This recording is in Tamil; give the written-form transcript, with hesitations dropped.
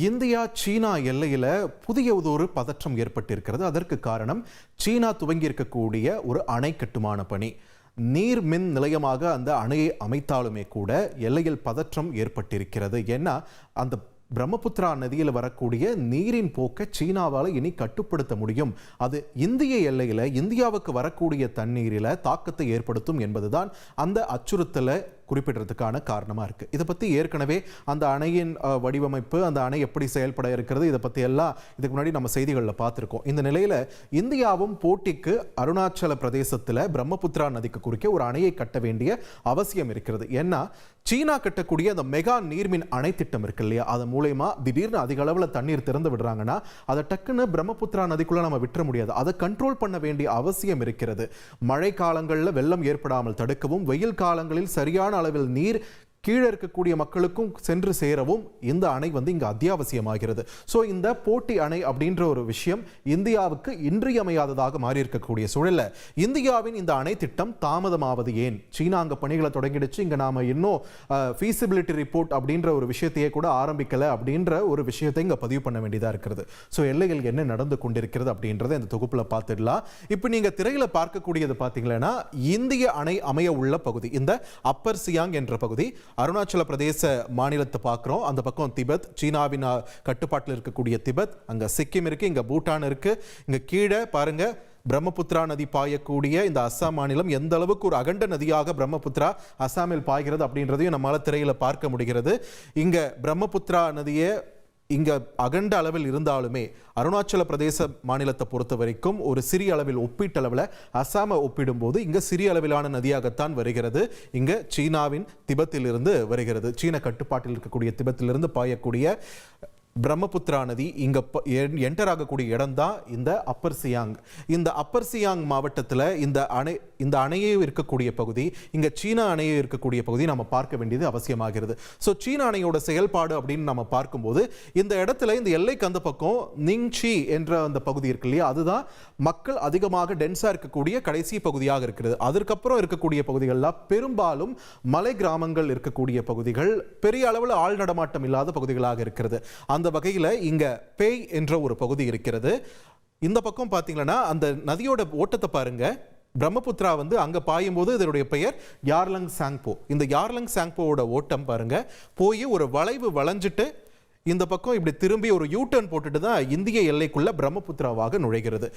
இந்தியா சீனா எல்லையில் புதியதொரு பதற்றம் ஏற்பட்டிருக்கிறது. அதற்கு காரணம் சீனா துவங்கி இருக்கக்கூடிய ஒரு அணை கட்டுமான பணி. நீர் மின் நிலையமாக அந்த அணையை அமைத்தாலுமே கூட எல்லையில் பதற்றம் ஏற்பட்டிருக்கிறது. ஏன்னா அந்த பிரம்மபுத்திரா நதியில் வரக்கூடிய நீரின் போக்கை சீனாவால் இனி கட்டுப்படுத்த முடியும். அது இந்திய எல்லையில் இந்தியாவுக்கு வரக்கூடிய தண்ணீரில் தாக்கத்தை ஏற்படுத்தும் என்பதுதான் அந்த அச்சுறுத்தலை குறிப்பிடுறதுக்கான காரணமாக இருக்குது. இதை பற்றி ஏற்கனவே அந்த அணையின் வடிவமைப்பு, அந்த அணை எப்படி செயல்பட இருக்கிறது, இதை பற்றி எல்லாம் இதுக்கு முன்னாடி நம்ம செய்திகளில் பார்த்துருக்கோம். இந்த நிலையில் இந்தியாவும் போட்டிக்கு அருணாச்சல பிரதேசத்தில் பிரம்மபுத்திரா நதிக்கு குறுக்கே ஒரு அணையை கட்ட வேண்டிய அவசியம் இருக்கிறது. ஏன்னா சீனா கட்டக்கூடிய அந்த மெகா நீர்மின் அணை திட்டம் இருக்கு இல்லையா, அது மூலயமா திடீர்னு அதிக அளவில் தண்ணீர் திறந்து விடுறாங்கன்னா அதை டக்குன்னு பிரம்மபுத்திரா நதிக்குள்ள நம்ம விட்டுற முடியாது. அதை கண்ட்ரோல் பண்ண வேண்டிய அவசியம் இருக்கிறது. மழை காலங்களில் வெள்ளம் ஏற்படாமல் தடுக்கவும், வெயில் காலங்களில் சரியான அளவில் நீர் கீழே இருக்கக்கூடிய மக்களுக்கும் சென்று சேரவும் இந்த அணை இங்கு அத்தியாவசியமாகிறது. ஸோ இந்த போட்டி அணை அப்படின்ற ஒரு விஷயம் இந்தியாவுக்கு இன்றியமையாததாக மாறி இருக்கக்கூடிய சூழல்ல இந்தியாவின் இந்த அணை திட்டம் தாமதமாவது ஏன்? சீனா அங்கே பணிகளை தொடங்கிடுச்சு, இங்கே நாம இன்னும் ஃபீசிபிலிட்டி ரிப்போர்ட் அப்படின்ற ஒரு விஷயத்தையே கூட ஆரம்பிக்கல அப்படின்ற ஒரு விஷயத்தை இங்கே பதிவு பண்ண வேண்டியதாக இருக்கிறது. ஸோ எல்லைகள் என்ன நடந்து கொண்டிருக்கிறது அப்படின்றத இந்த தொகுப்பில் பார்த்துடலாம். இப்போ நீங்கள் திரையில பார்க்கக்கூடியது பார்த்தீங்கன்னா இந்திய அணை அமைய உள்ள பகுதி, இந்த அப்பர் சியாங் என்ற பகுதி. அருணாச்சல பிரதேச மாநிலத்தை பார்க்குறோம். அந்த பக்கம் திபெத், சீனாவின் கட்டுப்பாட்டில் இருக்கக்கூடிய திபெத், அங்கே சிக்கிம் இருக்கு, இங்கே பூட்டான் இருக்கு. இங்கே கீழே பாருங்க பிரம்மபுத்திரா நதி பாயக்கூடிய இந்த அஸ்ஸாம் மாநிலம் எந்த அளவுக்கு ஒரு அகண்ட நதியாக பிரம்மபுத்திரா அஸ்ஸாமில் பாய்கிறது அப்படின்றதையும் நம்மளால திரையில பார்க்க முடிகிறது. இங்க பிரம்மபுத்திரா நதியை இங்க அகண்ட அளவில் இருந்தாலுமே அருணாச்சல பிரதேச மாநிலத்தை பொறுத்த வரைக்கும் ஒரு சிறிய அளவில் ஒப்பீட்டளவில் அஸ்ஸாமை ஒப்பிடும்போது இங்க சிறிய அளவிலான நதியாகத்தான் வருகிறது. இங்க சீனாவின் திபெத்தில் இருந்து வருகிறது, சீன கட்டுப்பாட்டில் இருக்கக்கூடிய திபெத்திலிருந்து பாயக்கூடிய பிரம்மபுத்திரா நதி இங்க என்டர் ஆகக்கூடிய இடம் தான் இந்த அப்பர் சியாங். இந்த அப்பர் சியாங் மாவட்டத்தில் இந்த அணையே இருக்கக்கூடிய பகுதி, இங்க சீனா அணையே இருக்கக்கூடிய பகுதி நம்ம பார்க்க வேண்டியது அவசியமாகிறது. ஸோ சீனா அணையோட செயல்பாடு அப்படின்னு நம்ம பார்க்கும்போது இந்த இடத்துல இந்த எல்லைக்கு அந்த பக்கம் நிங்சி என்ற அந்த பகுதி இருக்கு இல்லையா, அதுதான் மக்கள் அதிகமாக டென்ஸா இருக்கக்கூடிய கடைசி பகுதியாக இருக்கிறது. அதற்கப்புறம் இருக்கக்கூடிய பகுதிகள்லாம் பெரும்பாலும் மலை கிராமங்கள் இருக்கக்கூடிய பகுதிகள், பெரிய அளவில் ஆள் நடமாட்டம் இல்லாத பகுதிகளாக இருக்கிறது. அந்த வகையில் இங்க பேய் என்ற ஒரு பகுதி இருக்கிறது. இந்த பக்கம் பார்த்தீங்கன்னா அந்த நதியோட ஓட்டத்தை பாருங்க. பிரம்மபுத்திரா அங்க பாயும் போது இதனுடைய பெயர் யார்லங் சாங்போ. இந்த யார்லங் சாங்போவோட ஓட்டம் பாருங்க, போய் ஒரு வளைவு வளைஞ்சிட்டு இந்த பக்கம் இப்படி திரும்பி ஒரு யூ டர்ன் போட்டுட்டு தான் இந்திய எல்லைக்குள்ள பிரம்மபுத்திராவாக நுழைகிறது.